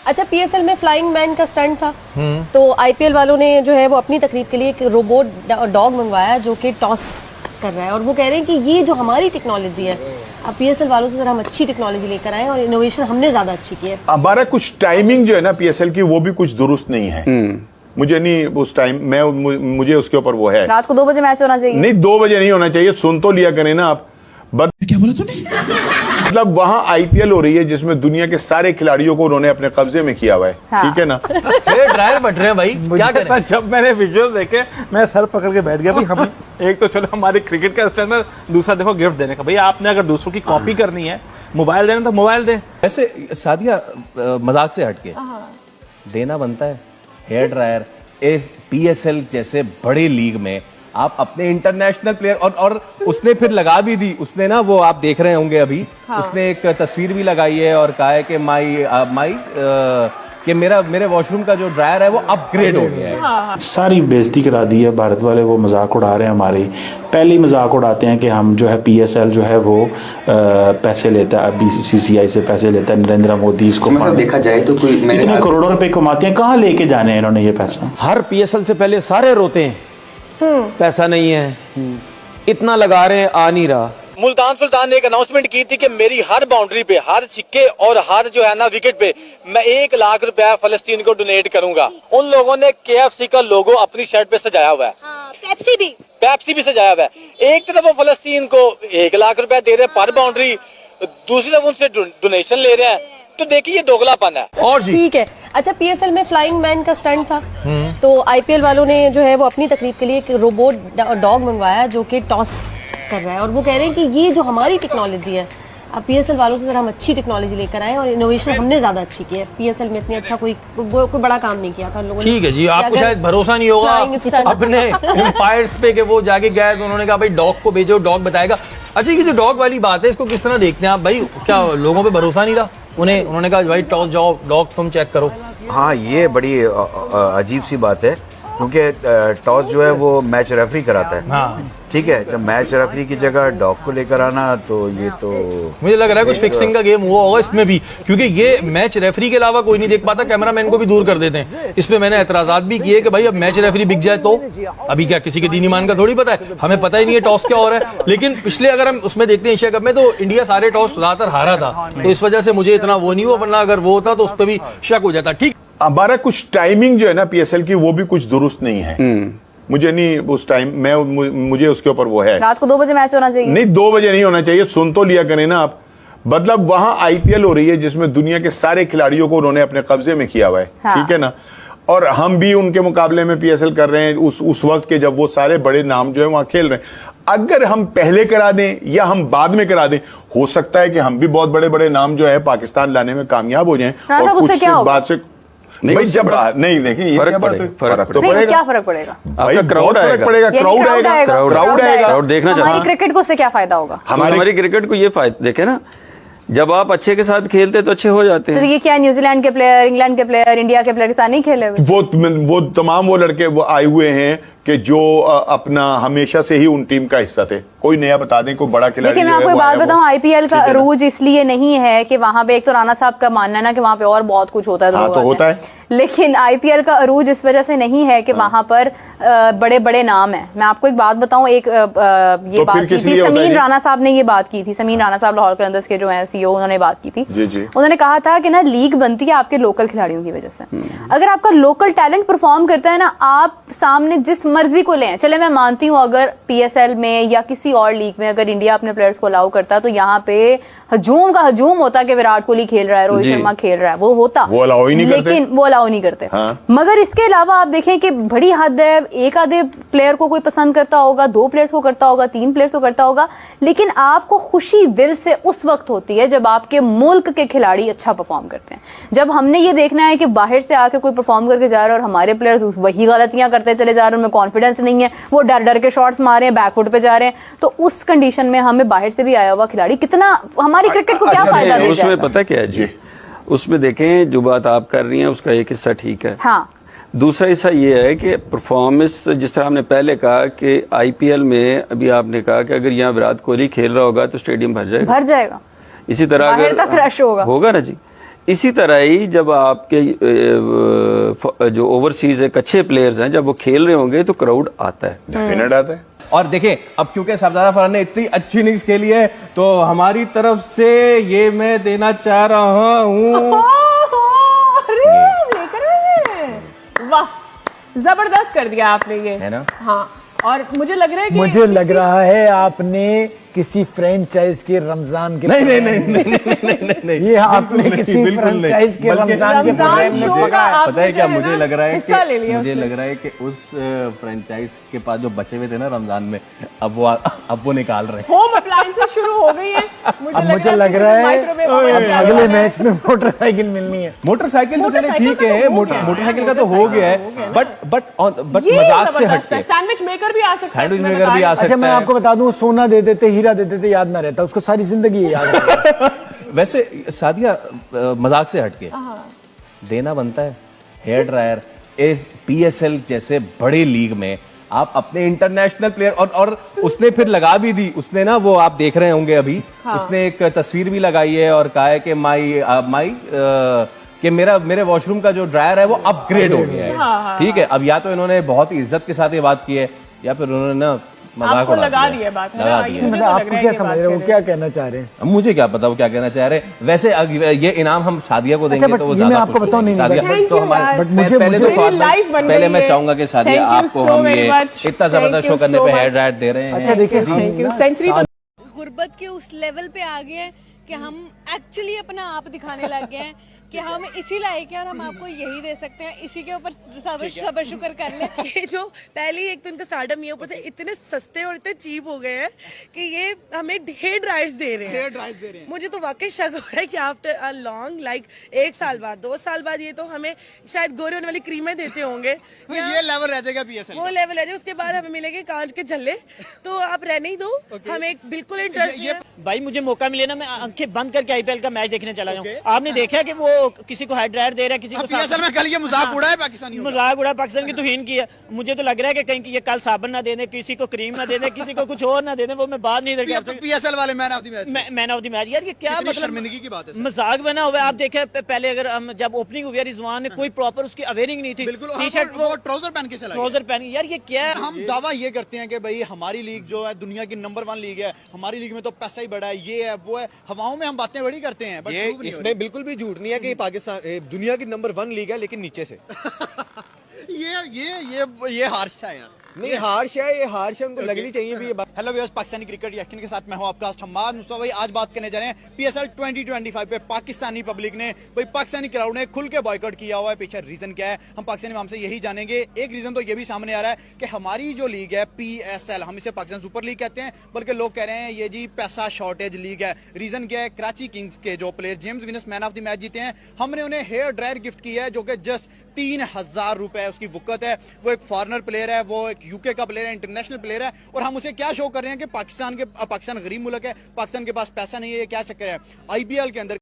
अच्छा, पीएसएल में flying man का स्टंट था, तो आईपीएल वालों ने जो है वो अपनी तकरीब के लिए एक रोबोट डॉग मंगवाया जो कि टॉस कर रहा है, और वो कह रहे हैं कि ये जो हमारी टेक्नोलॉजी है, अब पीएसएल वालों से जरा हम अच्छी टेक्नोलॉजी लेकर आए और इनोवेशन हमने ज्यादा अच्छी की है। हमारा कुछ टाइमिंग जो है ना पीएसएल की, वो भी कुछ दुरुस्त नहीं है। मुझे नहीं उस टाइम में मुझे उसके ऊपर वो है, रात को 2 बजे मैच होना चाहिए। नहीं 2 बजे नहीं होना चाहिए, सुन तो लिया करें ना आप। क्या बोला तूने? मतलब वहाँ आईपीएल हो रही है जिसमें दुनिया के सारे खिलाड़ियों को उन्होंने अपने कब्जे में किया हुआ है। हाँ। ठीक है ना। ड्रायर बट रहे हैं भाई, क्या करें? जब मैंने विजुअल देखे मैं सर पकड़ के बैठ गया भाई। हम एक तो चलो हमारे क्रिकेट का स्टैंडर्ड, दूसरा देखो गिफ्ट देने का। भैया आपने अगर दूसरों की कॉपी करनी है, मोबाइल देना तो मोबाइल दे। ऐसे सादिया मजाक से हटके देना बनता है। हेयर ड्रायर इस पीएसएल जैसे बड़ी लीग में आप अपने इंटरनेशनल प्लेयर और उसने फिर लगा भी दी, उसने ना वो आप देख रहे होंगे अभी। हाँ। उसने एक तस्वीर भी लगाई है और कहा है कि कि मेरे वॉशरूम का जो ड्रायर है वो अपग्रेड हो गया है। हाँ। सारी बेइज्जती करा दी है भारत वाले। वो मजाक उड़ा रहे हैं हमारी, पहले ही मजाक उड़ाते हैं कि हम जो है पीएसएल जो है वो पैसे लेता है, बीसीसीआई से पैसे लेता है नरेंद्र मोदी। इसको मतलब देखा जाए तो कोई इतने करोड़ों रुपए कमाते हैं, कहाँ लेके जाने हैं इन्होंने ये पैसा? हर पीएसएल से पहले सारे रोते हैं पैसा नहीं है, इतना लगा रहे हैं आ नहीं रहा। मुल्तान सुल्तान ने एक अनाउंसमेंट की थी कि मेरी हर बाउंड्री पे, हर सिक्के और हर जो है ना विकेट पे मैं 1 लाख रुपया फलस्तीन को डोनेट करूंगा। उन लोगों ने केएफसी का लोगो अपनी शर्ट पे सजाया हुआ है। हाँ, पेप्सी भी सजाया हुआ है। एक तरफ वो फलस्तीन को 1 लाख रुपया दे रहे पर बाउंड्री, दूसरी तरफ उनसे डोनेशन ले रहे हैं। तो देखिए ये दोगलापन है। और ठीक है। अच्छा, पीएसएल में फ्लाइंग मैन का स्टंट था, तो आईपीएल वालों ने जो है वो अपनी तकरीब के लिए एक रोबोट डॉग मंगवाया जो कि टॉस कर रहा है, और वो कह रहे हैं कि ये जो हमारी टेक्नोलॉजी है, अब पीएसएल वालों से जरा हम अच्छी टेक्नोलॉजी लेकर आए और इनोवेशन हमने ज्यादा अच्छी की है। पीएसएल में इतनी अच्छा कोई बड़ा काम नहीं किया था लोगों ने। ठीक है जी, आपको शायद भरोसा नहीं होगा अपने एम्पायर्स पे कि वो जाके गए तो उन्होंने कहा भाई डॉग को भेजो, डॉग बताएगा। अच्छा, ये जो डॉग वाली बात है इसको किस तरह देखते हैं आप भाई? क्या लोगों पे भरोसा नहीं रहा? उन्होंने कहा भाई टॉस जाओ, डॉग तुम चेक करो। हाँ, ये बड़ी अजीब सी बात है क्योंकि टॉस जो है वो मैच रेफरी कराता है। हाँ। ठीक है, जब मैच रेफरी की जगह डॉग को लेकर आना, तो ये तो मुझे लग रहा है कुछ फिक्सिंग का गेम हुआ होगा इसमें भी, क्योंकि ये मैच रेफरी के अलावा कोई नहीं देख पाता, कैमरामैन को भी दूर कर देते हैं। इस पे मैंने एतराजात भी किए कि भाई अब मैच रेफरी बिक जाए तो अभी क्या किसी के दीन ईमान का थोड़ी पता है, हमें पता ही नहीं है टॉस क्या हो रहा है। लेकिन पिछले अगर हम उसमें देखते हैं एशिया कप में, तो इंडिया सारे टॉस ज्यादातर हारा था, तो इस वजह से मुझे इतना वो नहीं हुआ, वरना अगर वो होता तो उस पर भी शक हो जाता। ठीक, हमारा कुछ टाइमिंग जो है ना पीएसएल की, वो भी कुछ दुरुस्त नहीं है। मुझे नहीं उस टाइम में मुझे उसके ऊपर वो है। रात को 2 बजे मैच होना चाहिए। नहीं 2 बजे नहीं होना चाहिए, सुन तो लिया करें ना आप। मतलब वहाँ आईपीएल हो रही है जिसमें दुनिया के सारे खिलाड़ियों को उन्होंने अपने कब्जे में किया हुआ है। हाँ। ठीक है ना। और हम भी उनके मुकाबले में पीएसएल कर रहे हैं उस वक्त के जब वो सारे बड़े नाम जो है वहां खेल रहे हैं। अगर हम पहले करा दें या हम बाद में करा दें, हो सकता है कि हम भी बहुत बड़े बड़े नाम जो है पाकिस्तान लाने में कामयाब हो जाएं। और कुछ बात से भाई जब नहीं देखिए फर्क तो पड़ेगा। क्या फर्क पड़ेगा? भाई क्राउड आएगा, क्राउड आएगा, देखना हमारी क्रिकेट को उससे क्या फायदा होगा? हमारी क्रिकेट को ये फायदा देखे ना, जब आप अच्छे के साथ खेलते तो अच्छे हो जाते हैं। तो ये क्या न्यूजीलैंड के प्लेयर, इंग्लैंड के प्लेयर, इंडिया के प्लेयर के साथ नहीं खेले हुए? वो तमाम वो लड़के वो आए हुए हैं कि जो अपना हमेशा से ही उन टीम का हिस्सा थे। कोई नया बता दें, कोई बड़ा खिलाड़ी। लेकिन मैं आपको एक बात बताऊं, आईपीएल का अरूज इसलिए नहीं है कि वहां पे, एक तो राणा साहब का मानना है ना कि वहां पे और बहुत कुछ होता है, तो होता है, लेकिन आईपीएल का अरूज इस वजह से नहीं है कि वहां पर बड़े बड़े नाम हैं। मैं आपको एक बात बताऊं, एक ये बात की थी समीन राणा साहब ने, ये बात की थी समीन राणा साहब, लाहौर कलंदर्स के जो हैं सीईओ, उन्होंने बात की थी। उन्होंने कहा था कि ना लीग बनती है आपके लोकल खिलाड़ियों की वजह से। अगर आपका लोकल टैलेंट परफॉर्म करता है ना, आप सामने जिस मर्जी को लें, चले मैं मानती हूँ अगर पीएसएल में या किसी और लीग में अगर इंडिया अपने प्लेयर्स को अलाउ करता तो यहाँ पे हजूम का हजूम होता कि विराट कोहली खेल रहा है, रोहित शर्मा खेल रहा है, वो होता, वो अलाउ ही नहीं करते। लेकिन वो अलाउ नहीं करते। हाँ। मगर इसके अलावा आप देखें कि बड़ी हद है, एक आधे प्लेयर को कोई पसंद करता होगा, 2 प्लेयर्स को करता होगा, 3 प्लेयर्स को करता होगा, लेकिन आपको खुशी दिल से उस वक्त होती है जब आपके मुल्क के खिलाड़ी अच्छा परफॉर्म करते हैं। जब हमने ये देखना है कि बाहर से आके कोई परफॉर्म करके जा रहा है और हमारे प्लेयर्स वही गलतियां करते चले जा रहे हैं, उनमें कॉन्फिडेंस नहीं है, वो डर डर के शॉट्स मार रहे हैं, बैकफुट पे जा रहे हैं, तो उस कंडीशन में हमें बाहर से भी आया हुआ खिलाड़ी कितना हमारी क्रिकेट को क्या फायदा दे उसमें पता क्या है जी, उसमें देखें जो बात आप कर रही हैं उसका एक हिस्सा ठीक है। हाँ। दूसरा हिस्सा ये है कि परफॉर्मेंस, जिस तरह हमने पहले कहा कि आईपीएल में अभी आपने कहा कि अगर यहाँ विराट कोहली खेल रहा होगा तो स्टेडियम भर जाएगा। इसी तरह अगर रश होगा ना जी, इसी तरह ही जब आपके जो ओवरसीज एक अच्छे प्लेयर्स हैं जब वो खेल रहे होंगे तो क्राउड आता है, डेफिनेट आता है। और देखें अब क्योंकि सरदार फरहान ने इतनी अच्छी इनिंग्स खेली है तो हमारी तरफ से ये मैं देना चाह रहा हूँ। वाह, जबरदस्त कर दिया आपने ये, है ना? हाँ, और मुझे लग रहा है कि मुझे लग रहा है आपने किसी फ्रेंचाइज के रमजान के नहीं, ये आपने किसी फ्रेंचाइज के रमजान के प्रोग्राम में देखा। पता है क्या मुझे लग रहा है हिस्सा ले लिया मुझे उसने। लग रहा है कि उस फ्रेंचाइज के पास जो बचे हुए थे ना रमजान में अब वो निकाल रहे हैं। होम अप्लायंसेस शुरू हो गई है। मुझे लग रहा है अगले मैच में मोटरसाइकिल मिलनी है। मोटरसाइकिल तो चले ठीक है, मोटरसाइकिल का तो हो गया है, बट मजाक से हटके सैंडविच मेकर भी आ सकता है। सैंडविच मेकर भी आ सकता है। अच्छा मैं आपको बता दूं, सोना दे देते, हीरा दे देते, याद ना रहता, उसको सारी जिंदगी याद रहता। वैसे सादिया मजाक से हटके देना बनता है। हेयर ड्रायर इस PSL जैसे बड़े लीग में आप अपने इंटरनेशनल प्लेयर और उसने फिर लगा भी दी, उसने ना वो आप देख रहे होंगे अभी, उसने एक तस्वीर भी लगाई है और कहा है कि माई कि मेरे वॉशरूम का जो ड्रायर है वो अपग्रेड हो गया है। ठीक है, अब या तो इन्होंने बहुत ही इज्जत के साथ ये बात की है या फिर उन्होंने ना मजाक उड़ा लगा दिया बात, लगा दिया। मतलब आपको क्या समझ रहे हो, वो क्या कहना चाह रहे हैं? अब मुझे क्या पता वो क्या कहना चाह रहे हैं। वैसे ये इनाम हम सादिया को देंगे अच्छा, तो वो ये ज्यादा मैं आपको खुश बताऊं, होगी। नहीं, सादिया Thank तो you हमारे यार। बट मुझे पहले मुझे तो मेरी life बन पहले गई मैं है। चाहूंगा कि सादिया Thank you आपको so हम very ये much. इतना Thank जबरदस्त you शो करने so पे much. हेयर ड्रायर दे रहे हैं। अच्छा देखिए, थैंक यू। सेंचुरी गुर्बत के उस लेवल पे आ गए हैं कि हम एक्चुअली अपना आप दिखाने लग गए हैं कि हम इसी लायक हैं और हम आपको यही दे सकते हैं। इसी के ऊपर सबर शुक्र कर ले। ये जो पहले एक तो इनका स्टार्टअप नहीं है, ऊपर से इतने सस्ते और इतने चीप हो गए हैं कि ये हमें हेयर ड्रायर्स दे रहे हैं। मुझे तो वाकई शक हो रहा है कि आफ्टर अ लॉन्ग लाइक 1 साल बाद 2 साल बाद ये तो हमें शायद गोरे होने वाली क्रीमें देते होंगे। ये लेवल रह जाएगा PSL वो लेवल है जो उसके बाद हमें मिलेंगे कांच के झल्ले। तो आप रहने ही दो, हमें बिल्कुल इंटरेस्ट नहीं है। भाई मुझे मौका मिले ना मैं आंखें बंद करके IPL का मैच देखने चला जाऊं। आपने देखा कि वो किसी को हेयर ड्रायर दे रहा है, किसी को PSL में कल ये मजाक उड़ा है पाकिस्तानी मजाक उड़ा, पाकिस्तान की तौहीन की है। मुझे तो लग रहा है कि कहीं ये कल साबन ना दे दे, किसी को क्रीम ना दे दे, किसी को कुछ और ना दे दे, वो मैं बात नहीं कर सकता। PSL वाले man of the match, man of the match यार, ये क्या मतलब शर्मिंदगी की बात है। मजाक बना हुआ है। आप देखे पहले अगर हम जब ओपनिंग हुई रिजवान ने कोई प्रॉपर उसकी अवेयरिंग नहीं थी, बिल्कुल टी-शर्ट वो ट्राउजर पहन के चला गया। ट्राउजर पहनी यार, ये क्या है? हम दावा ये करते हैं कि भाई हमारी लीग जो है दुनिया की नंबर 1 लीग है, हमारी लीग में तो पैसा ही बड़ा है, ये है वो है, हवाओं में हम बातें बड़ी करते हैं। ये इसमें बिल्कुल भी झूठ नहीं है कि पाकिस्तान दुनिया की नंबर 1 लीग है, लेकिन नीचे से ये हार्श है यार। नहीं हार्श है, ये हार्श है, उनको लगनी चाहिए भी ये बात। Hello viewers, Pakistani cricket reaction के साथ मैं हूं आपका होस्ट हम्माद मुस्तफा। भाई आज बात करने जा रहे हैं PSL 2025 पे। पाकिस्तानी पब्लिक ने, भाई पाकिस्तानी क्राउड ने खुल के बॉयकॉट किया हुआ है। पीछे रीजन क्या है हम पाकिस्तानी माम से यही जानेंगे। एक रीजन तो ये भी सामने आ रहा है कि हमारी जो लीग है PSL, हम इसे पाकिस्तान सुपर लीग कहते हैं, बल्कि लोग कह रहे हैं ये जी पैसा शॉर्टेज लीग है। रीजन क्या है, कराची किंग्स के जो player James Venus man of the match जीते हैं, हमने उन्हें हेयर ड्रायर गिफ्ट किया है जो कि जस्ट 3000 रुपए उसकी वुकत है। वो एक फॉरनर प्लेयर है, वो एक UK का प्लेयर है, इंटरनेशनल प्लेयर है, और हम उसे क्या शो कर रहे हैं कि पाकिस्तान गरीब मुल्क है, पाकिस्तान के पास पैसा नहीं है, ये क्या चक्कर है। IPL के अंदर